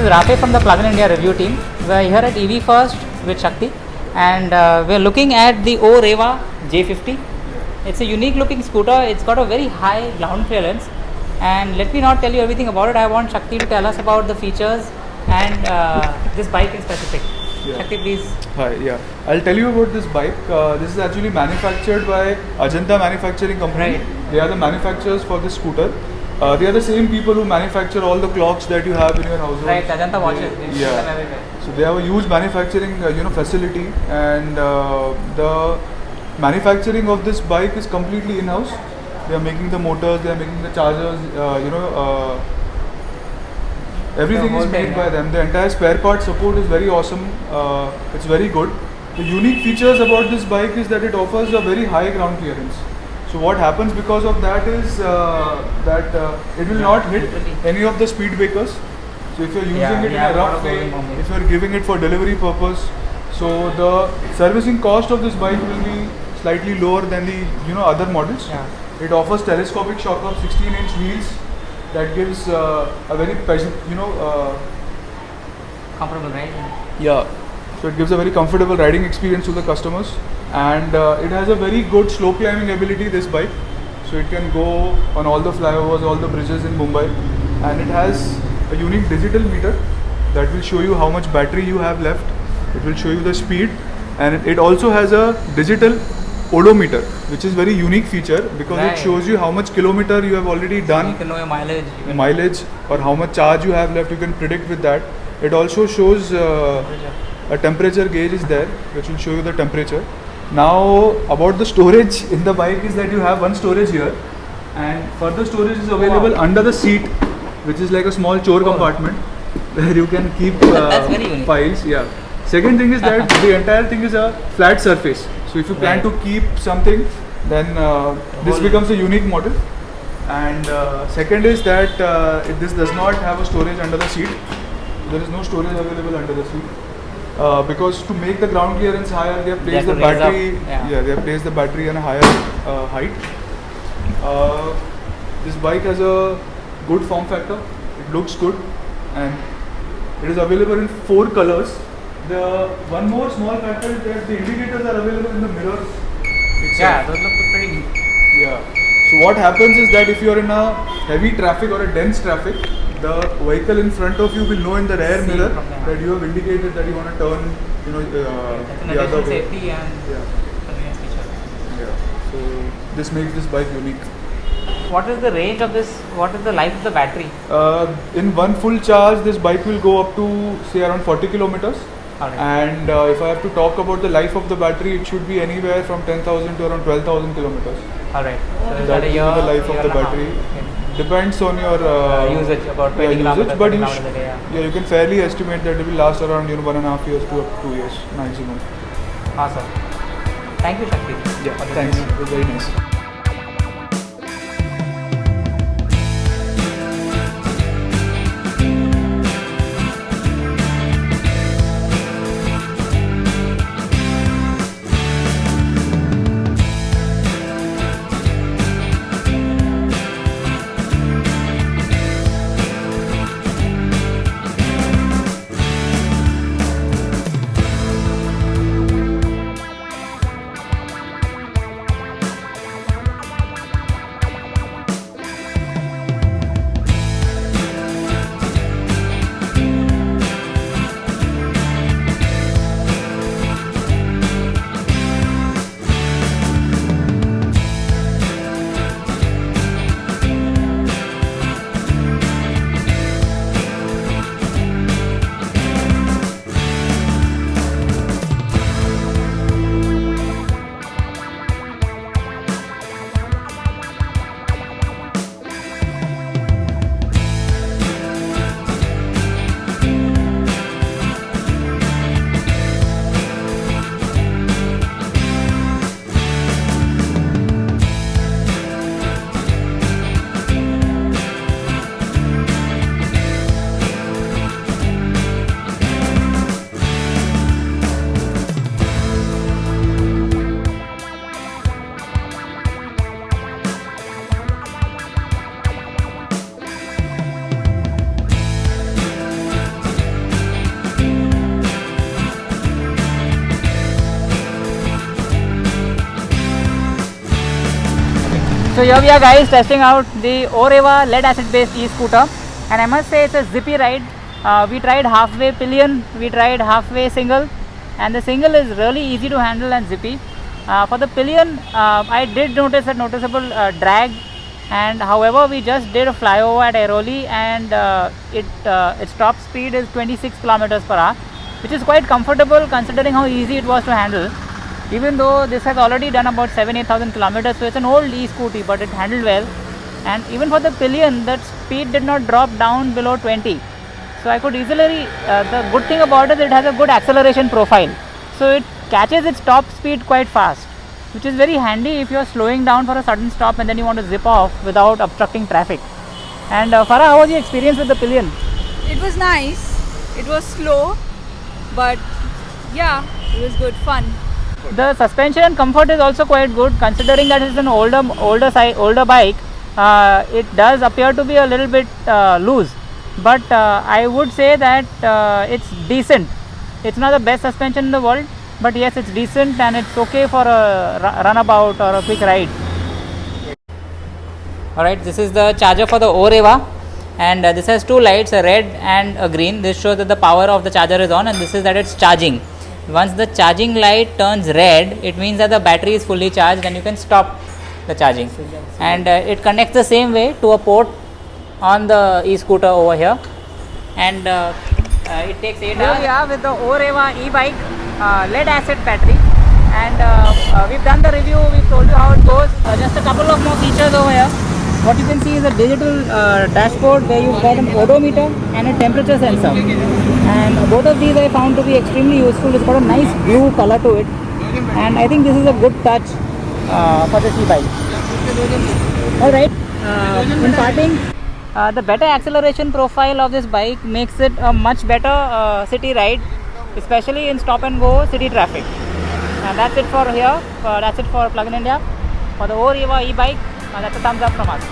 is Rafe from the Plug in India review team. We are here at EV First with Shakti, and we are looking at the Oreva J50. It's a unique looking scooter. It's got a very high ground clearance, and let me not tell you everything about it. I want Shakti to tell us about the features and this bike in specific. Yeah. Shakti, please. Hi, yeah. I'll tell you about this bike. This is actually manufactured by Ajanta Manufacturing Company. Right. They are the manufacturers for this scooter. They are the same people who manufacture all the clocks that you have in your household. Right, Ajanta watches. You see them Yeah. everywhere. So they have a huge manufacturing, facility, and the manufacturing of this bike is completely in-house. They are making the motors, they are making the chargers. Everything The is whole made thing, by yeah. them. The entire spare part support is very awesome. It's very good. The unique features about this bike is that it offers a very high ground clearance. So what happens because of that is that it will not hit any of the speed breakers. So if you're using Yeah, it in yeah, a a lot rough of way, those in Bombay. if you're giving it for delivery purpose, so the servicing cost of this bike will be slightly lower than the other models. Yeah. It offers telescopic shock of 16-inch wheels that gives a very Comfortable, right? yeah, so it gives a very comfortable riding experience to the customers, and it has a very good slow climbing ability, this bike. So it can go on all the flyovers, all the bridges in Mumbai, and it has a unique digital meter that will show you how much battery you have left. It will show you the speed, and it also has a digital odometer, which is very unique feature because Right. it shows you how much kilometer you have already done, You can know your mileage. You can mileage, or how much charge you have left. You can predict with that. It also shows a temperature gauge is there, which will show you the temperature. Now about the storage in the bike is that you have one storage here, and further storage is available Wow. under the seat, which is like a small chore Oh. compartment where you can keep That's very unique. files. Yeah. Second thing is that the entire thing is a flat surface. So if you plan Right. to keep something, then this whole- becomes a unique model. And second is that this does not have a storage under the seat. There is no storage available under the seat. Because to make the ground clearance higher, they have They placed have the to raise up, battery. yeah. They have placed the battery on a higher height. This bike has a good form factor. It looks good, and it is available in 4 colors. The one more small factor is that the indicators are available in the mirrors itself. Yeah, those look pretty neat. Yeah. So what happens is that if you are in a heavy traffic or a dense traffic, the vehicle in front of you will know in the rear See mirror from there. that you have indicated that you want to turn, That's an the other additional way. safety and Yeah. convenience feature. Yeah. So this makes this bike unique. What is the range of this? What is the life of the battery? In one full charge, this bike will go up to say around 40 kilometers. Alright. And if I have to talk about the life of the battery, it should be anywhere from 10,000 to around 12,000 kilometers. Alright. So is That that a will be year? the life of year the and a half? battery. Okay. Depends on your Usage, about 20 usage, kilometers, but 30 you, kilometers a day, yeah. you can fairly estimate that it will last around 1.5 years to 2 years maximum. Awesome. Thank you, Shakti. Yeah, for this thanks. unique- It was very nice. So here we are guys testing out the Oreva lead acid based e-scooter, and I must say it's a zippy ride. We tried halfway pillion, we tried halfway single, and the single is really easy to handle and zippy. For the pillion, I did notice a noticeable drag, and however we just did a flyover at Airoli, and its top speed is 26 kilometers per hour, which is quite comfortable considering how easy it was to handle. Even though this has already done about 7,000-8,000 kilometers, so it's an old e-scooty, but it handled well. And even for the pillion, that speed did not drop down below 20. So I could easily, the good thing about it, it has a good acceleration profile. So it catches its top speed quite fast, which is very handy if you are slowing down for a sudden stop and then you want to zip off without obstructing traffic. And Farah, how was your experience with the pillion? It was nice. It was slow, but yeah, it was good fun. The suspension and comfort is also quite good, considering that it's an older bike. It does appear to be a little bit loose, but I would say that it's decent. It's not the best suspension in the world, but yes, it's decent and it's okay for a runabout or a quick ride. Alright, this is the charger for the Oreva, and this has two lights, a red and a green. This shows that the power of the charger is on, and this is that it's charging. Once the charging light turns red, it means that the battery is fully charged and you can stop the charging. And it connects the same way to a port on the e-scooter over here, and it takes 8 hours. Here we are with the Oreva e-bike lead acid battery, and we've done the review, we've told you how it goes. Just a couple of more features over here. What you can see is a digital dashboard where you've got an odometer and a temperature sensor, and both of these I found to be extremely useful. It's got a nice blue color to it, and I think this is a good touch for this e-bike. Alright, in parting, the better acceleration profile of this bike makes it a much better city ride, especially in stop and go city traffic. And that's it for here. That's it for Plug in India. For the Oreva e-bike, that's a thumbs up from us.